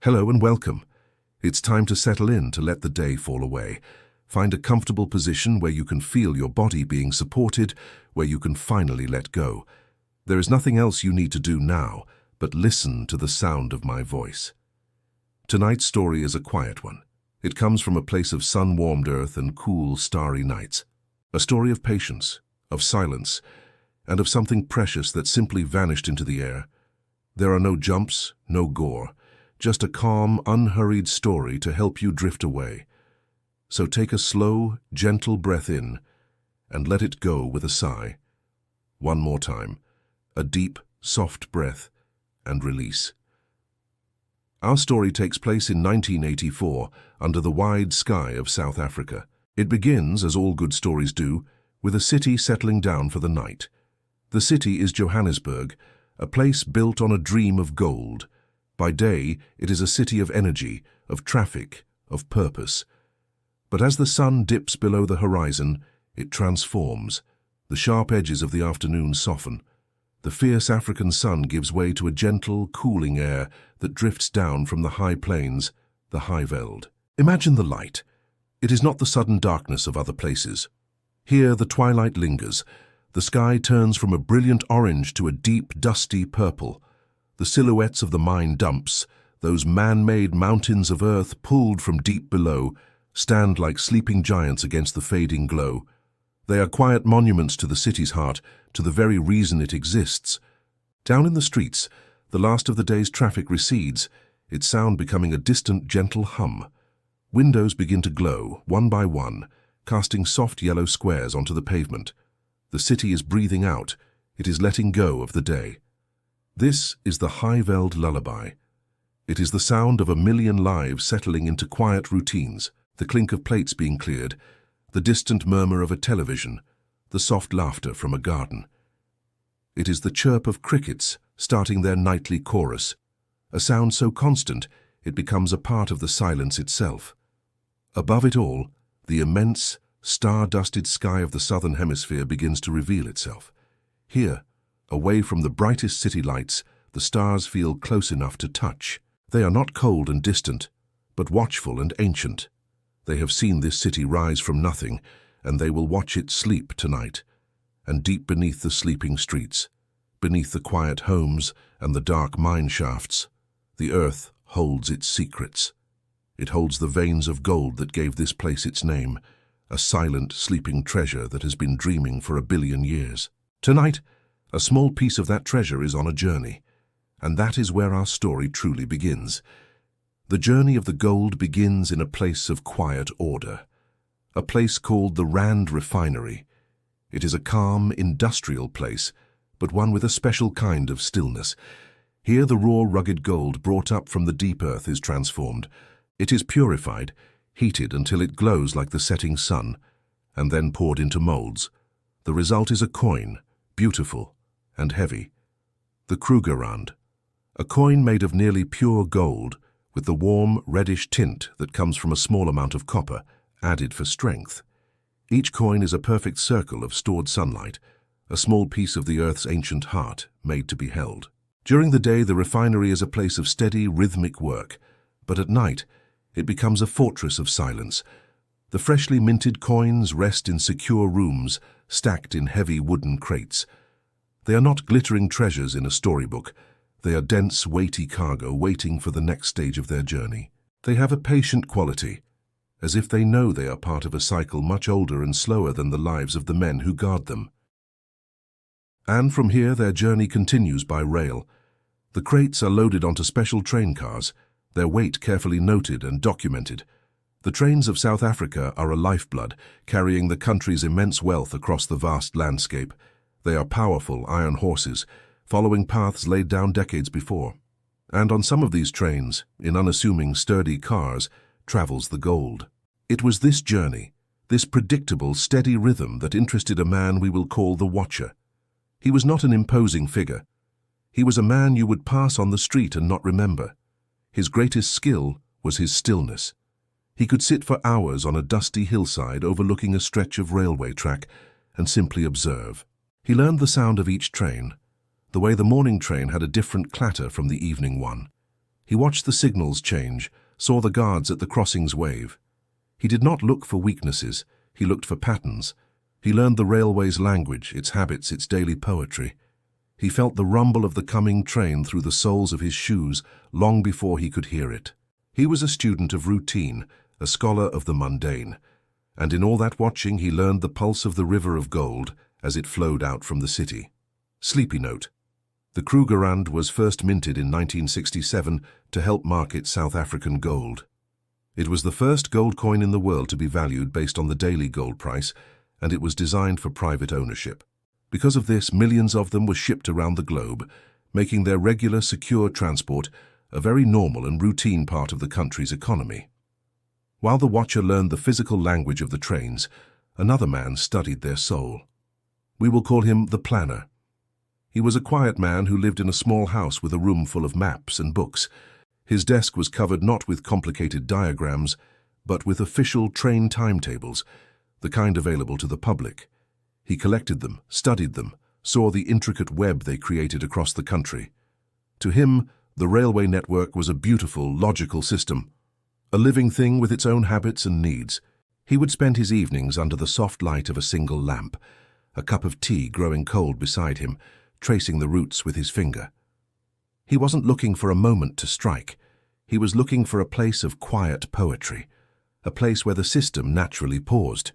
Hello and welcome. It's time to settle in to let the day fall away. Find a comfortable position where you can feel your body being supported, where you can finally let go. There is nothing else you need to do now, but listen to the sound of my voice. Tonight's story is a quiet one. It comes from a place of sun-warmed earth and cool, starry nights. A story of patience, of silence, and of something precious that simply vanished into the air. There are no jumps, no gore. Just a calm, unhurried story to help you drift away. So take a slow, gentle breath in and let it go with a sigh. One more time, a deep, soft breath and release. Our story takes place in 1984 under the wide sky of South Africa. It begins, as all good stories do, with a city settling down for the night. The city is Johannesburg, a place built on a dream of gold. By day, it is a city of energy, of traffic, of purpose. But as the sun dips below the horizon, it transforms. The sharp edges of the afternoon soften. The fierce African sun gives way to a gentle, cooling air that drifts down from the high plains, the highveld. Imagine the light. It is not the sudden darkness of other places. Here the twilight lingers. The sky turns from a brilliant orange to a deep, dusty purple. The silhouettes of the mine dumps, those man-made mountains of earth pulled from deep below, stand like sleeping giants against the fading glow. They are quiet monuments to the city's heart, to the very reason it exists. Down in the streets, the last of the day's traffic recedes, its sound becoming a distant, gentle hum. Windows begin to glow, one by one, casting soft yellow squares onto the pavement. The city is breathing out. It is letting go of the day. This is the highveld lullaby. It is the sound of a million lives settling into quiet routines, the clink of plates being cleared, the distant murmur of a television, the soft laughter from a garden. It is the chirp of crickets starting their nightly chorus, a sound so constant it becomes a part of the silence itself. Above it all, the immense, star-dusted sky of the southern hemisphere begins to reveal itself. Here, away from the brightest city lights, the stars feel close enough to touch. They are not cold and distant, but watchful and ancient. They have seen this city rise from nothing, and they will watch it sleep tonight. And deep beneath the sleeping streets, beneath the quiet homes and the dark mine shafts, the earth holds its secrets. It holds the veins of gold that gave this place its name, a silent, sleeping treasure that has been dreaming for 1 billion years. Tonight, a small piece of that treasure is on a journey, and that is where our story truly begins. The journey of the gold begins in a place of quiet order, a place called the Rand Refinery. It is a calm, industrial place, but one with a special kind of stillness. Here the raw, rugged gold brought up from the deep earth is transformed. It is purified, heated until it glows like the setting sun, and then poured into molds. The result is a coin, beautiful and heavy. The Krugerrand, a coin made of nearly pure gold, with the warm, reddish tint that comes from a small amount of copper, added for strength. Each coin is a perfect circle of stored sunlight, a small piece of the earth's ancient heart, made to be held. During the day, the refinery is a place of steady, rhythmic work, but at night, it becomes a fortress of silence. The freshly minted coins rest in secure rooms, stacked in heavy wooden crates. They are not glittering treasures in a storybook. They are dense, weighty cargo waiting for the next stage of their journey. They have a patient quality, as if they know they are part of a cycle much older and slower than the lives of the men who guard them. And from here their journey continues by rail. The crates are loaded onto special train cars, their weight carefully noted and documented. The trains of South Africa are a lifeblood, carrying the country's immense wealth across the vast landscape. They are powerful iron horses, following paths laid down decades before. And on some of these trains, in unassuming, sturdy cars, travels the gold. It was this journey, this predictable, steady rhythm that interested a man we will call the Watcher. He was not an imposing figure. He was a man you would pass on the street and not remember. His greatest skill was his stillness. He could sit for hours on a dusty hillside overlooking a stretch of railway track and simply observe. He learned the sound of each train, the way the morning train had a different clatter from the evening one. He watched the signals change, saw the guards at the crossings wave. He did not look for weaknesses, he looked for patterns. He learned the railway's language, its habits, its daily poetry. He felt the rumble of the coming train through the soles of his shoes long before he could hear it. He was a student of routine, a scholar of the mundane, and in all that watching he learned the pulse of the river of gold as it flowed out from the city. Sleepy note. The Krugerrand was first minted in 1967 to help market South African gold. It was the first gold coin in the world to be valued based on the daily gold price, and it was designed for private ownership. Because of this, millions of them were shipped around the globe, making their regular, secure transport a very normal and routine part of the country's economy. While the watcher learned the physical language of the trains, another man studied their soul. We will call him the planner. He was a quiet man who lived in a small house with a room full of maps and books. His desk was covered not with complicated diagrams, but with official train timetables, the kind available to the public. He collected them, studied them, saw the intricate web they created across the country. To him, the railway network was a beautiful, logical system, a living thing with its own habits and needs. He would spend his evenings under the soft light of a single lamp, a cup of tea growing cold beside him, tracing the routes with his finger. He wasn't looking for a moment to strike. He was looking for a place of quiet poetry, a place where the system naturally paused,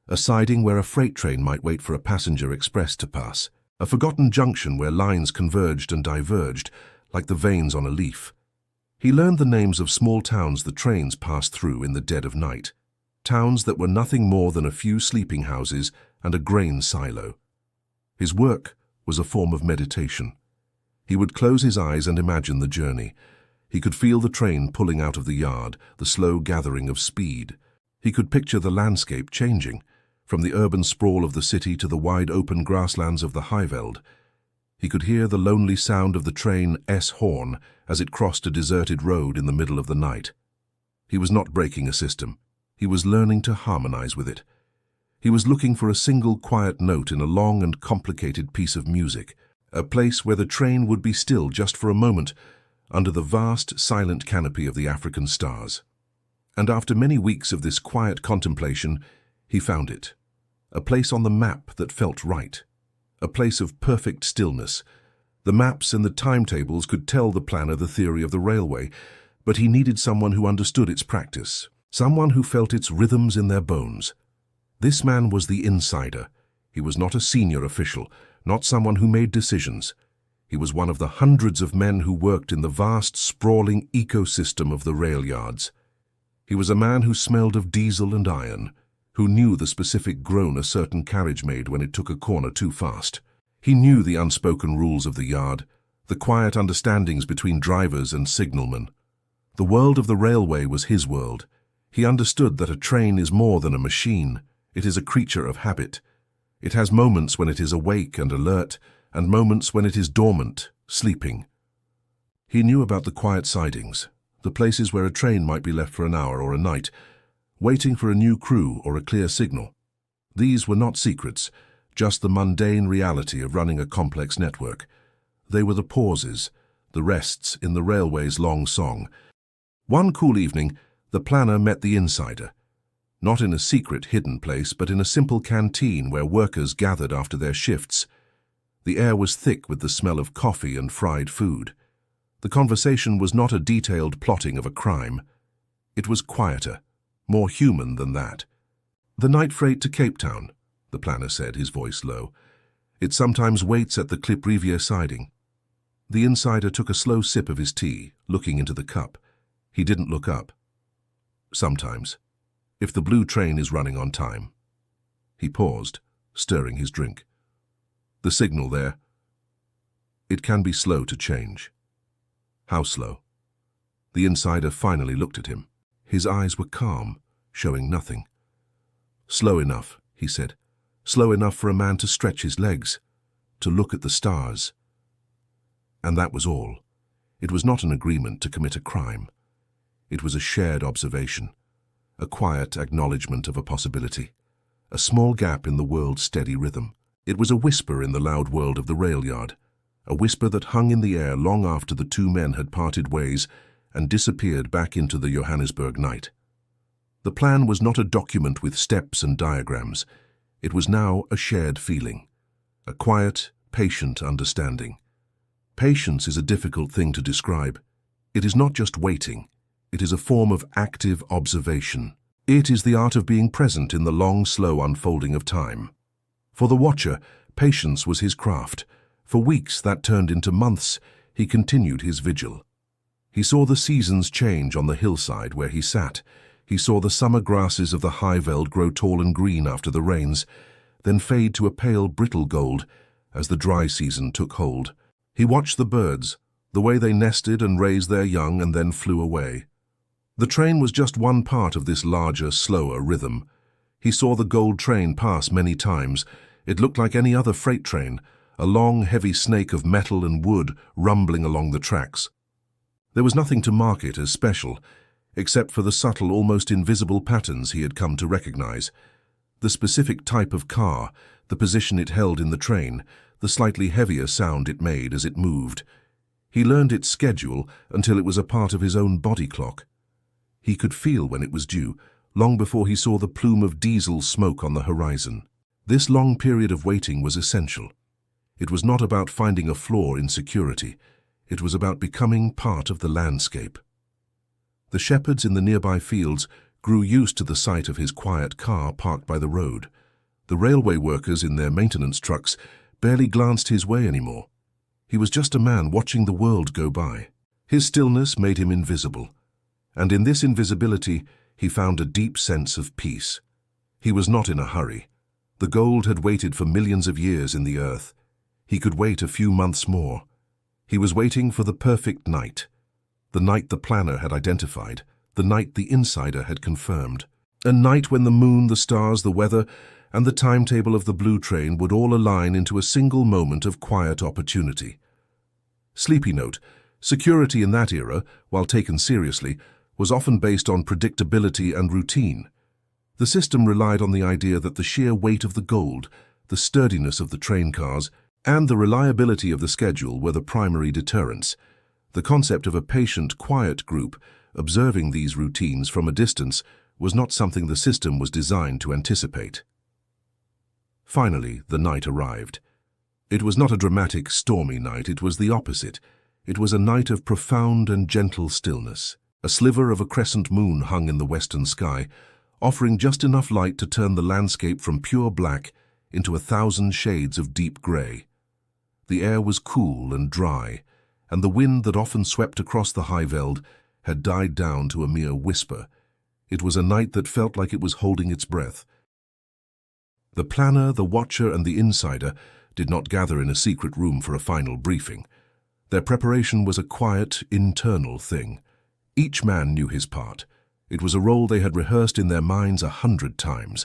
a siding where a freight train might wait for a passenger express to pass, a forgotten junction where lines converged and diverged like the veins on a leaf. He learned the names of small towns the trains passed through in the dead of night, towns that were nothing more than a few sleeping houses and a grain silo. His work was a form of meditation. He would close his eyes and imagine the journey. He could feel the train pulling out of the yard, the slow gathering of speed. He could picture the landscape changing, from the urban sprawl of the city to the wide open grasslands of the highveld. He could hear the lonely sound of the train's horn as it crossed a deserted road in the middle of the night. He was not breaking a system. He was learning to harmonize with it. He was looking for a single quiet note in a long and complicated piece of music, a place where the train would be still just for a moment under the vast, silent canopy of the African stars. And after many weeks of this quiet contemplation, he found it. A place on the map that felt right. A place of perfect stillness. The maps and the timetables could tell the planner the theory of the railway, but he needed someone who understood its practice, someone who felt its rhythms in their bones. This man was the insider. He was not a senior official, not someone who made decisions. He was one of the hundreds of men who worked in the vast, sprawling ecosystem of the rail yards. He was a man who smelled of diesel and iron, who knew the specific groan a certain carriage made when it took a corner too fast. He knew the unspoken rules of the yard, the quiet understandings between drivers and signalmen. The world of the railway was his world. He understood that a train is more than a machine. It is a creature of habit. It has moments when it is awake and alert, and moments when it is dormant, sleeping. He knew about the quiet sidings, the places where a train might be left for an hour or a night, waiting for a new crew or a clear signal. These were not secrets, just the mundane reality of running a complex network. They were the pauses, the rests in the railway's long song. One cool evening, the planner met the insider. Not in a secret, hidden place, but in a simple canteen where workers gathered after their shifts. The air was thick with the smell of coffee and fried food. The conversation was not a detailed plotting of a crime. It was quieter, more human than that. "The night freight to Cape Town," the planner said, his voice low. "It sometimes waits at the Klip Rivier siding." The insider took a slow sip of his tea, looking into the cup. He didn't look up. "Sometimes. If the blue train is running on time." He paused, stirring his drink. "The signal there. It can be slow to change." "How slow?" The insider finally looked at him. His eyes were calm, showing nothing. "Slow enough," he said. "Slow enough for a man to stretch his legs, to look at the stars." And that was all. It was not an agreement to commit a crime. It was a shared observation, a quiet acknowledgement of a possibility, a small gap in the world's steady rhythm. It was a whisper in the loud world of the rail yard, a whisper that hung in the air long after the two men had parted ways and disappeared back into the Johannesburg night. The plan was not a document with steps and diagrams. It was now a shared feeling, a quiet, patient understanding. Patience is a difficult thing to describe. It is not just waiting. It is a form of active observation. It is the art of being present in the long, slow unfolding of time. For the watcher, patience was his craft. For weeks that turned into months, he continued his vigil. He saw the seasons change on the hillside where he sat. He saw the summer grasses of the highveld grow tall and green after the rains, then fade to a pale, brittle gold as the dry season took hold. He watched the birds, the way they nested and raised their young and then flew away. The train was just one part of this larger, slower rhythm. He saw the gold train pass many times. It looked like any other freight train, a long, heavy snake of metal and wood rumbling along the tracks. There was nothing to mark it as special, except for the subtle, almost invisible patterns he had come to recognize. The specific type of car, the position it held in the train, the slightly heavier sound it made as it moved. He learned its schedule until it was a part of his own body clock. He could feel when it was due, long before he saw the plume of diesel smoke on the horizon. This long period of waiting was essential. It was not about finding a flaw in security. It was about becoming part of the landscape. The shepherds in the nearby fields grew used to the sight of his quiet car parked by the road. The railway workers in their maintenance trucks barely glanced his way anymore. He was just a man watching the world go by. His stillness made him invisible, and in this invisibility he found a deep sense of peace. He was not in a hurry. The gold had waited for millions of years in the earth. He could wait a few months more. He was waiting for the perfect night, the night the planner had identified, the night the insider had confirmed. A night when the moon, the stars, the weather, and the timetable of the blue train would all align into a single moment of quiet opportunity. Sleepy note: security in that era, while taken seriously, was often based on predictability and routine. The system relied on the idea that the sheer weight of the gold, the sturdiness of the train cars, and the reliability of the schedule were the primary deterrents. The concept of a patient, quiet group observing these routines from a distance was not something the system was designed to anticipate. Finally, the night arrived. It was not a dramatic, stormy night. It was the opposite. It was a night of profound and gentle stillness. A sliver of a crescent moon hung in the western sky, offering just enough light to turn the landscape from pure black into 1,000 shades of deep gray. The air was cool and dry, and the wind that often swept across the highveld had died down to a mere whisper. It was a night that felt like it was holding its breath. The planner, the watcher, and the insider did not gather in a secret room for a final briefing. Their preparation was a quiet, internal thing. Each man knew his part. It was a role they had rehearsed in their minds 100 times.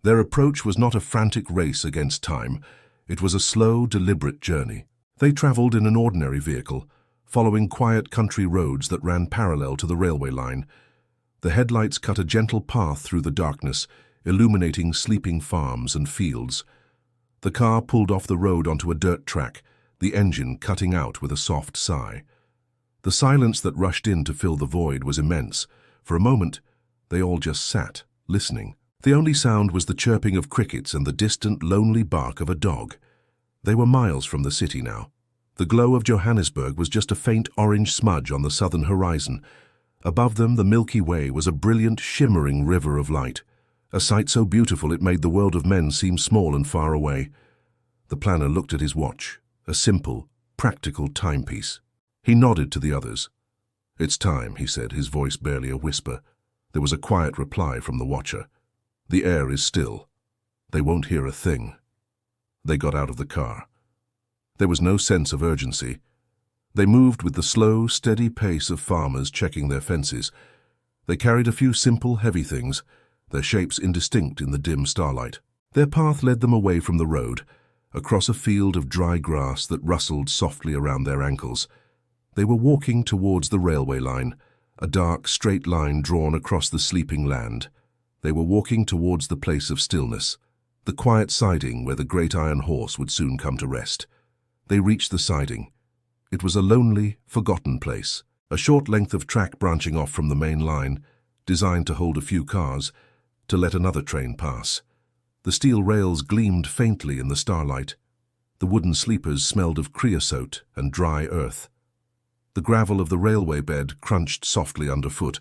Their approach was not a frantic race against time. It was a slow, deliberate journey. They traveled in an ordinary vehicle, following quiet country roads that ran parallel to the railway line. The headlights cut a gentle path through the darkness, illuminating sleeping farms and fields. The car pulled off the road onto a dirt track, the engine cutting out with a soft sigh. The silence that rushed in to fill the void was immense. For a moment, they all just sat, listening. The only sound was the chirping of crickets and the distant, lonely bark of a dog. They were miles from the city now. The glow of Johannesburg was just a faint orange smudge on the southern horizon. Above them, the Milky Way was a brilliant, shimmering river of light, a sight so beautiful it made the world of men seem small and far away. The planner looked at his watch, a simple, practical timepiece. He nodded to the others. "It's time," he said, his voice barely a whisper. There was a quiet reply from the watcher. "The air is still. They won't hear a thing." They got out of the car. There was no sense of urgency. They moved with the slow, steady pace of farmers checking their fences. They carried a few simple, heavy things, their shapes indistinct in the dim starlight. Their path led them away from the road, across a field of dry grass that rustled softly around their ankles. They were walking towards the railway line, a dark, straight line drawn across the sleeping land. They were walking towards the place of stillness, the quiet siding where the great iron horse would soon come to rest. They reached the siding. It was a lonely, forgotten place. a short length of track branching off from the main line, designed to hold a few cars, to let another train pass. The steel rails gleamed faintly in the starlight. The wooden sleepers smelled of creosote and dry earth. The gravel of the railway bed crunched softly underfoot.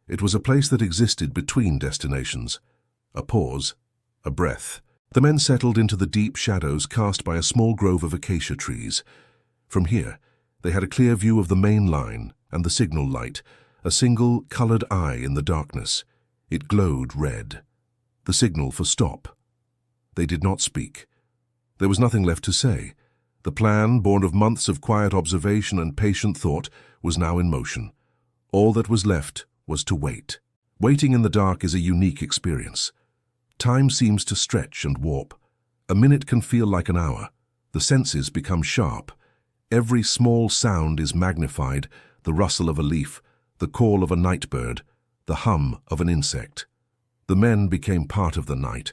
It was a place that existed between destinations. A pause, a breath. The men settled into the deep shadows cast by a small grove of acacia trees. From here, they had a clear view of the main line and the signal light, a single colored eye in the darkness. It glowed red. The signal for stop. They did not speak. There was nothing left to say. The plan, born of months of quiet observation and patient thought, was now in motion. All that was left was to wait. Waiting in the dark is a unique experience. Time seems to stretch and warp. A minute can feel like an hour. The senses become sharp. Every small sound is magnified, the rustle of a leaf, the call of a night bird, the hum of an insect. The men became part of the night.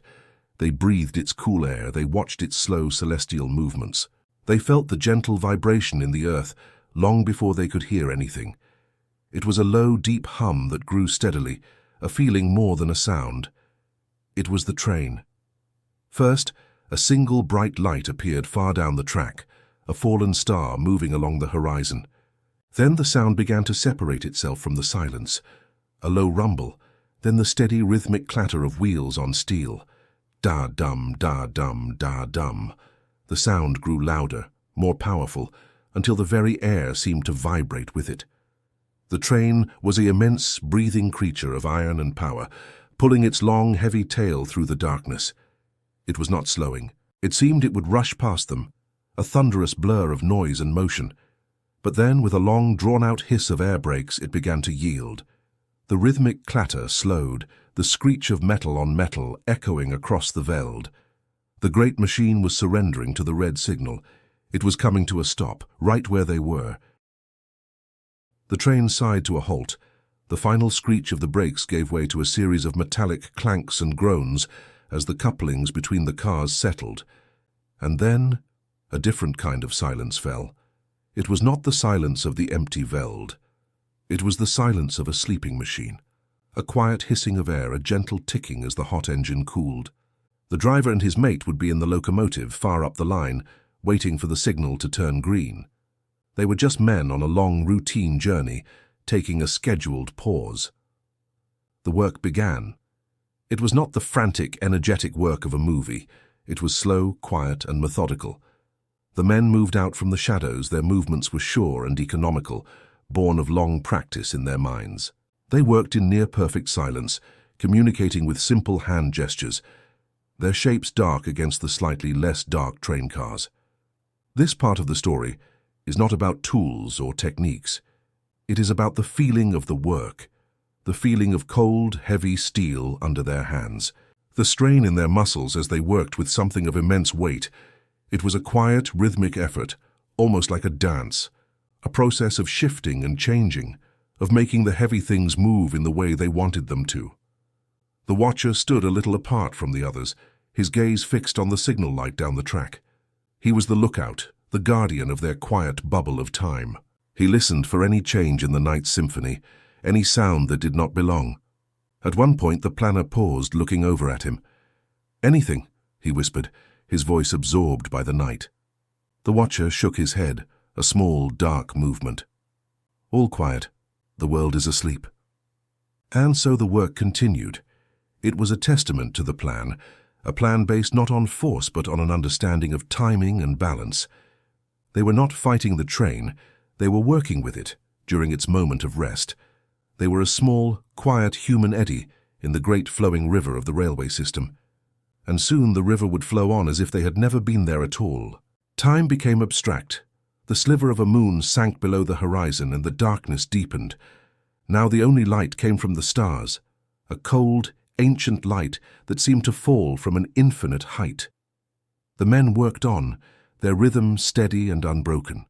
They breathed its cool air, they watched its slow celestial movements. They felt the gentle vibration in the earth long before they could hear anything. It was a low, deep hum that grew steadily, a feeling more than a sound. It was the train. First, a single bright light appeared far down the track, a fallen star moving along the horizon. Then the sound began to separate itself from the silence. A low rumble, then the steady rhythmic clatter of wheels on steel. Da-dum, da-dum, da-dum. The sound grew louder, more powerful, until the very air seemed to vibrate with it. The train was an immense, breathing creature of iron and power, pulling its long, heavy tail through the darkness. It was not slowing. It seemed it would rush past them, a thunderous blur of noise and motion. But then, with a long, drawn-out hiss of air brakes, it began to yield. The rhythmic clatter slowed, the screech of metal on metal echoing across the veld. The great machine was surrendering to the red signal. It was coming to a stop, right where they were. The train sighed to a halt. The final screech of the brakes gave way to a series of metallic clanks and groans as the couplings between the cars settled. And then, a different kind of silence fell. It was not the silence of the empty veld. It was the silence of a sleeping machine. A quiet hissing of air, a gentle ticking as the hot engine cooled. The driver and his mate would be in the locomotive far up the line, waiting for the signal to turn green. They were just men on a long, routine journey, taking a scheduled pause. The work began. It was not the frantic, energetic work of a movie. It was slow, quiet, and methodical. The men moved out from the shadows. Their movements were sure and economical, born of long practice in their minds. They worked in near-perfect silence, communicating with simple hand gestures, their shapes dark against the slightly less dark train cars. This part of the story is not about tools or techniques. It is about the feeling of the work, the feeling of cold, heavy steel under their hands, the strain in their muscles as they worked with something of immense weight. It was a quiet, rhythmic effort, almost like a dance, a process of shifting and changing, of making the heavy things move in the way they wanted them to. The watcher stood a little apart from the others, his gaze fixed on the signal light down the track. He was the lookout, the guardian of their quiet bubble of time. He listened for any change in the night's symphony, any sound that did not belong. At one point the planner paused, looking over at him. "Anything," he whispered, his voice absorbed by the night. The watcher shook his head, a small, dark movement. "All quiet. The world is asleep." And so the work continued. It was a testament to the plan, a plan based not on force but on an understanding of timing and balance. They were not fighting the train, they were working with it during its moment of rest. They were a small, quiet human eddy in the great flowing river of the railway system. And soon the river would flow on as if they had never been there at all. Time became abstract. The sliver of a moon sank below the horizon and the darkness deepened. Now the only light came from the stars, a cold, ancient light that seemed to fall from an infinite height. The men worked on, their rhythm steady and unbroken.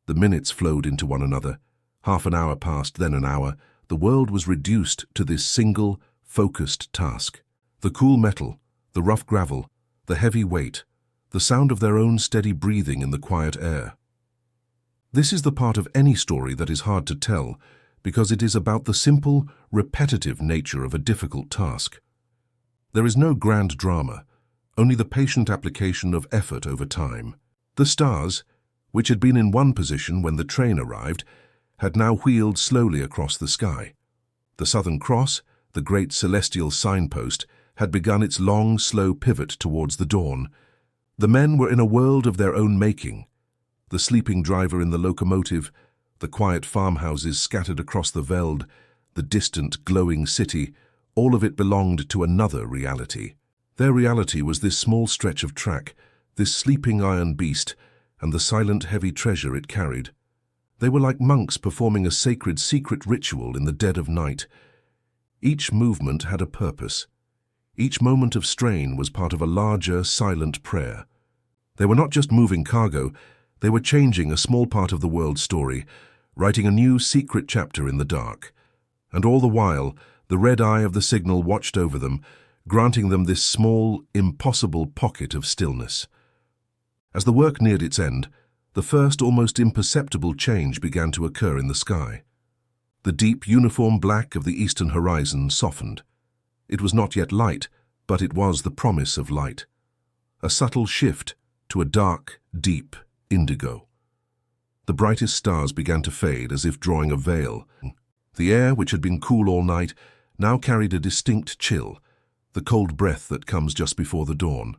The minutes flowed into one another. Half an hour passed, then an hour. The world was reduced to this single, focused task. The cool metal, the rough gravel, the heavy weight, the sound of their own steady breathing in the quiet air. This is the part of any story that is hard to tell because it is about the simple, repetitive nature of a difficult task. There is no grand drama, only the patient application of effort over time. The stars, which had been in one position when the train arrived, had now wheeled slowly across the sky. The Southern Cross, the great celestial signpost, had begun its long, slow pivot towards the dawn. The men were in a world of their own making. The sleeping driver in the locomotive, the quiet farmhouses scattered across the veld, the distant, glowing city, all of it belonged to another reality. Their reality was this small stretch of track, this sleeping iron beast, and the silent, heavy treasure it carried. They were like monks performing a sacred, secret ritual in the dead of night. Each movement had a purpose. Each moment of strain was part of a larger, silent prayer. They were not just moving cargo, they were changing a small part of the world's story, writing a new secret chapter in the dark. And all the while, the red eye of the signal watched over them, granting them this small, impossible pocket of stillness. As the work neared its end, the first almost imperceptible change began to occur in the sky. The deep, uniform black of the eastern horizon softened. It was not yet light, but it was the promise of light. A subtle shift to a dark, deep indigo. The brightest stars began to fade as if drawing a veil. The air, which had been cool all night, now carried a distinct chill, the cold breath that comes just before the dawn.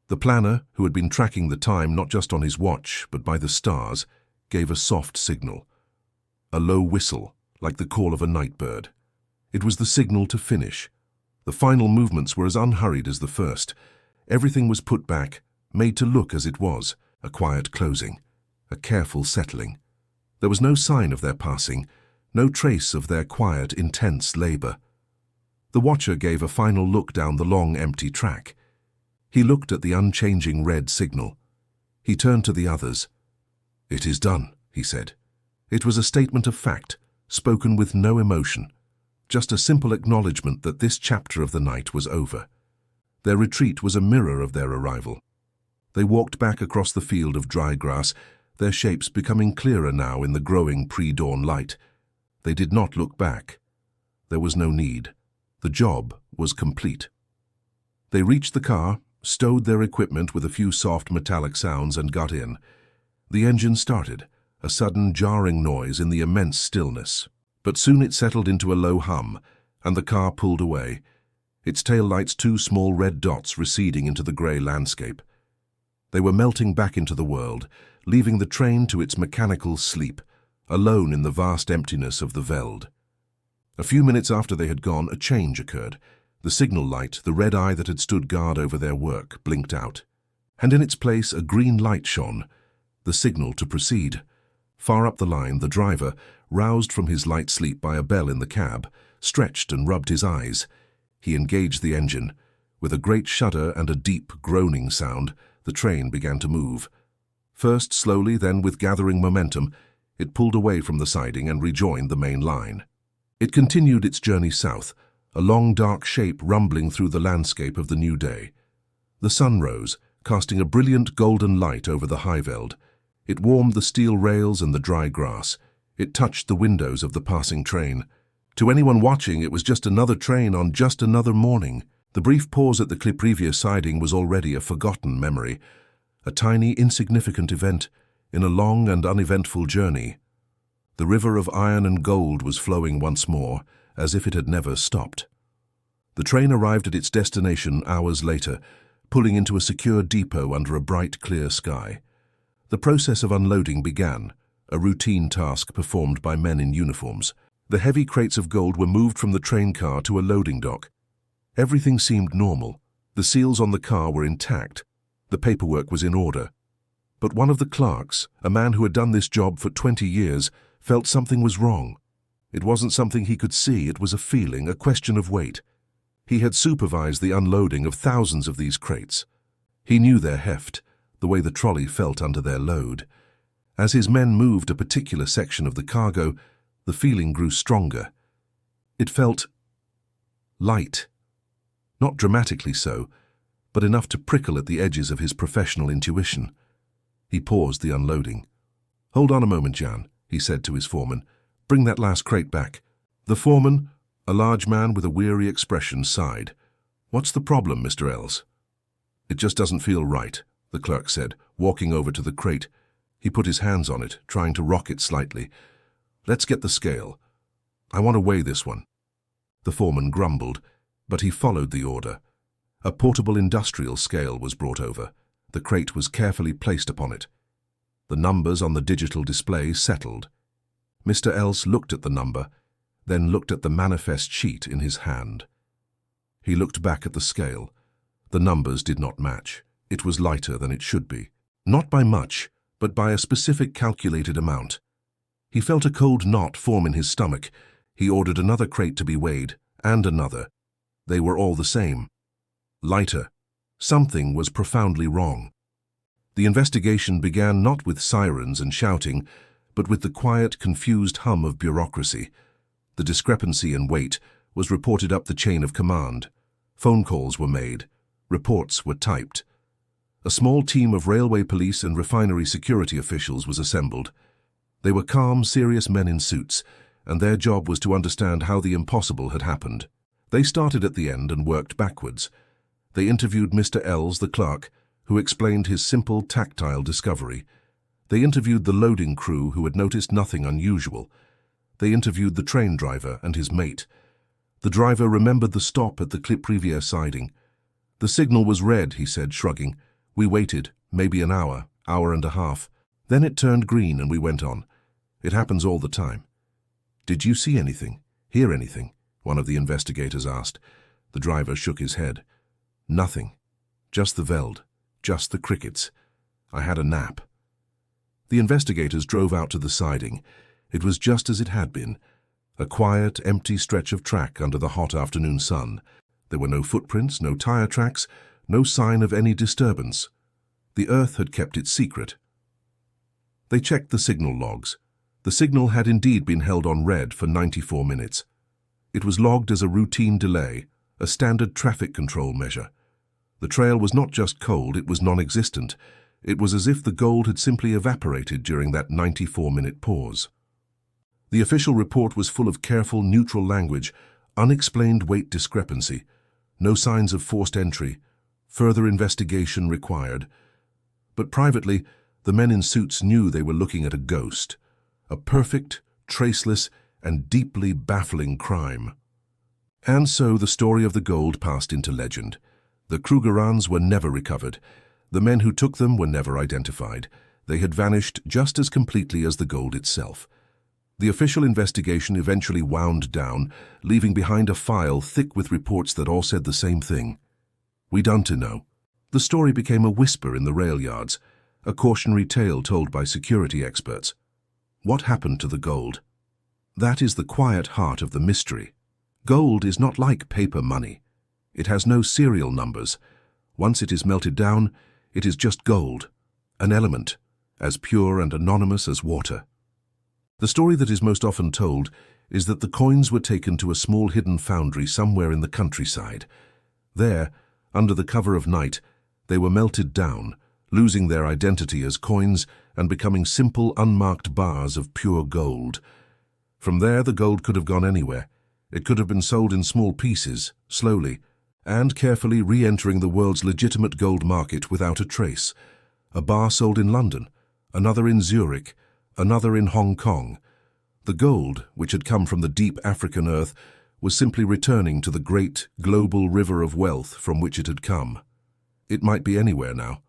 The planner, who had been tracking the time not just on his watch but by the stars, gave a soft signal. A low whistle, like the call of a night bird. It was the signal to finish. The final movements were as unhurried as the first. Everything was put back, made to look as it was, a quiet closing, a careful settling. There was no sign of their passing, no trace of their quiet, intense labor. The watcher gave a final look down the long, empty track. He looked at the unchanging red signal. He turned to the others. "It is done," he said. It was a statement of fact, spoken with no emotion, just a simple acknowledgement that this chapter of the night was over. Their retreat was a mirror of their arrival. They walked back across the field of dry grass, their shapes becoming clearer now in the growing pre-dawn light. They did not look back. There was no need. The job was complete. They reached the car, stowed their equipment with a few soft metallic sounds, and got in. The engine started, a sudden jarring noise in the immense stillness. But soon it settled into a low hum, and the car pulled away, its taillights two small red dots receding into the grey landscape. They were melting back into the world, leaving the train to its mechanical sleep, alone in the vast emptiness of the veld. A few minutes after they had gone, a change occurred. The signal light, the red eye that had stood guard over their work, blinked out. And in its place a green light shone, the signal to proceed. Far up the line, the driver, roused from his light sleep by a bell in the cab, stretched and rubbed his eyes. He engaged the engine. With a great shudder and a deep, groaning sound, the train began to move. First slowly, then with gathering momentum, it pulled away from the siding and rejoined the main line. It continued its journey south, a long dark shape rumbling through the landscape of the new day. The sun rose, casting a brilliant golden light over the highveld. It warmed the steel rails and the dry grass. It touched the windows of the passing train. To anyone watching, it was just another train on just another morning. The brief pause at the Kliprivia siding was already a forgotten memory, a tiny, insignificant event in a long and uneventful journey. The river of iron and gold was flowing once more, as if it had never stopped. The train arrived at its destination hours later, pulling into a secure depot under a bright, clear sky. The process of unloading began, a routine task performed by men in uniforms. The heavy crates of gold were moved from the train car to a loading dock. Everything seemed normal. The seals on the car were intact. The paperwork was in order. But one of the clerks, a man who had done this job for 20 years, felt something was wrong. It wasn't something he could see, it was a feeling, a question of weight. He had supervised the unloading of thousands of these crates. He knew their heft, the way the trolley felt under their load. As his men moved a particular section of the cargo, the feeling grew stronger. It felt light. Not dramatically so, but enough to prickle at the edges of his professional intuition. He paused the unloading. "Hold on a moment, Jan," he said to his foreman. "Bring that last crate back." The foreman, a large man with a weary expression, sighed. "What's the problem, Mr. Els?" "It just doesn't feel right," the clerk said, walking over to the crate. He put his hands on it, trying to rock it slightly. "Let's get the scale. I want to weigh this one." The foreman grumbled, but he followed the order. A portable industrial scale was brought over. The crate was carefully placed upon it. The numbers on the digital display settled. Mr. Els looked at the number, then looked at the manifest sheet in his hand. He looked back at the scale. The numbers did not match. It was lighter than it should be. Not by much, but by a specific calculated amount. He felt a cold knot form in his stomach. He ordered another crate to be weighed, and another. They were all the same. Lighter. Something was profoundly wrong. The investigation began not with sirens and shouting, but with the quiet, confused hum of bureaucracy. The discrepancy in weight was reported up the chain of command. Phone calls were made. Reports were typed. A small team of railway police and refinery security officials was assembled. They were calm, serious men in suits, and their job was to understand how the impossible had happened. They started at the end and worked backwards. They interviewed Mr. Els, the clerk, who explained his simple, tactile discovery. They interviewed the loading crew, who had noticed nothing unusual. They interviewed the train driver and his mate. The driver remembered the stop at the Clip Riviere siding. "The signal was red," he said, shrugging. "We waited, maybe an hour and a half. Then it turned green and we went on. It happens all the time." "Did you see anything? Hear anything?" one of the investigators asked. The driver shook his head. "Nothing. Just the veld. Just the crickets. I had a nap." The investigators drove out to the siding. It was just as it had been. A quiet, empty stretch of track under the hot afternoon sun. There were no footprints, no tire tracks, no sign of any disturbance. The earth had kept its secret. They checked the signal logs. The signal had indeed been held on red for 94 minutes. It was logged as a routine delay, a standard traffic control measure. The trail was not just cold, it was non-existent. It was as if the gold had simply evaporated during that 94-minute pause. The official report was full of careful, neutral language, unexplained weight discrepancy, no signs of forced entry, further investigation required. But privately, the men in suits knew they were looking at a ghost, a perfect, traceless, and deeply baffling crime. And so the story of the gold passed into legend. The Krugerrands were never recovered. The men who took them were never identified. They had vanished just as completely as the gold itself. The official investigation eventually wound down, leaving behind a file thick with reports that all said the same thing. "We don't know." The story became a whisper in the rail yards, a cautionary tale told by security experts. What happened to the gold? That is the quiet heart of the mystery. Gold is not like paper money. It has no serial numbers. Once it is melted down, it is just gold, an element, as pure and anonymous as water. The story that is most often told is that the coins were taken to a small hidden foundry somewhere in the countryside. There, under the cover of night, they were melted down, losing their identity as coins and becoming simple, unmarked bars of pure gold. From there, the gold could have gone anywhere. It could have been sold in small pieces, slowly, and carefully re-entering the world's legitimate gold market without a trace. A bar sold in London, another in Zurich, another in Hong Kong. The gold, which had come from the deep African earth, was simply returning to the great, global river of wealth from which it had come. It might be anywhere now.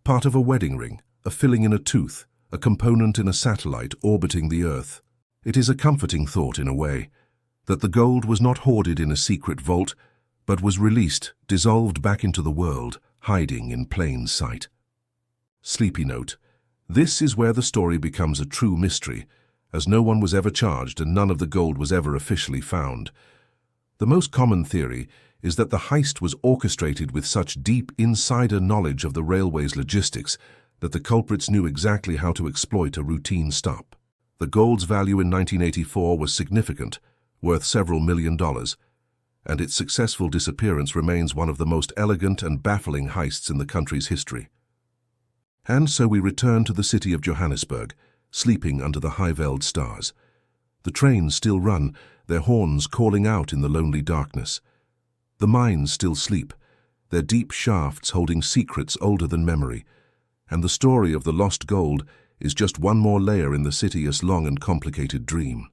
Part of a wedding ring, a filling in a tooth, a component in a satellite orbiting the earth. It is a comforting thought in a way, that the gold was not hoarded in a secret vault, but was released, dissolved back into the world, hiding in plain sight. Sleepy note. This is where the story becomes a true mystery, as no one was ever charged and none of the gold was ever officially found. The most common theory is that the heist was orchestrated with such deep insider knowledge of the railway's logistics that the culprits knew exactly how to exploit a routine stop. The gold's value in 1984 was significant, worth several $1 million, and its successful disappearance remains one of the most elegant and baffling heists in the country's history. And so we return to the city of Johannesburg, sleeping under the highveld stars. The trains still run, their horns calling out in the lonely darkness. The mines still sleep, their deep shafts holding secrets older than memory, and the story of the lost gold is just one more layer in the city's long and complicated dream.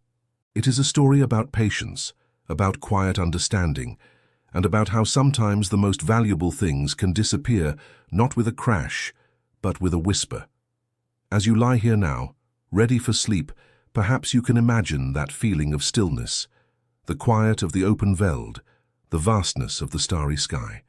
It is a story about patience, about quiet understanding, and about how sometimes the most valuable things can disappear not with a crash, but with a whisper. As you lie here now, ready for sleep, perhaps you can imagine that feeling of stillness, the quiet of the open veld, the vastness of the starry sky.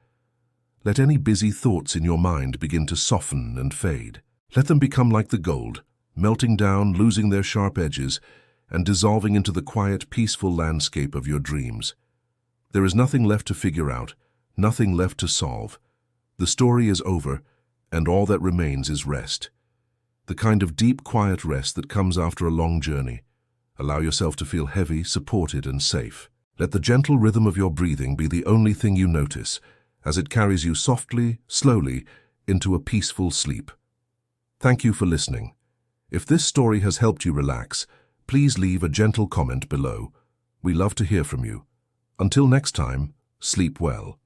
Let any busy thoughts in your mind begin to soften and fade. Let them become like the gold, melting down, losing their sharp edges, and dissolving into the quiet, peaceful landscape of your dreams. There is nothing left to figure out, nothing left to solve. The story is over, and all that remains is rest. The kind of deep, quiet rest that comes after a long journey. Allow yourself to feel heavy, supported, and safe. Let the gentle rhythm of your breathing be the only thing you notice, as it carries you softly, slowly, into a peaceful sleep. Thank you for listening. If this story has helped you relax, please leave a gentle comment below. We love to hear from you. Until next time, sleep well.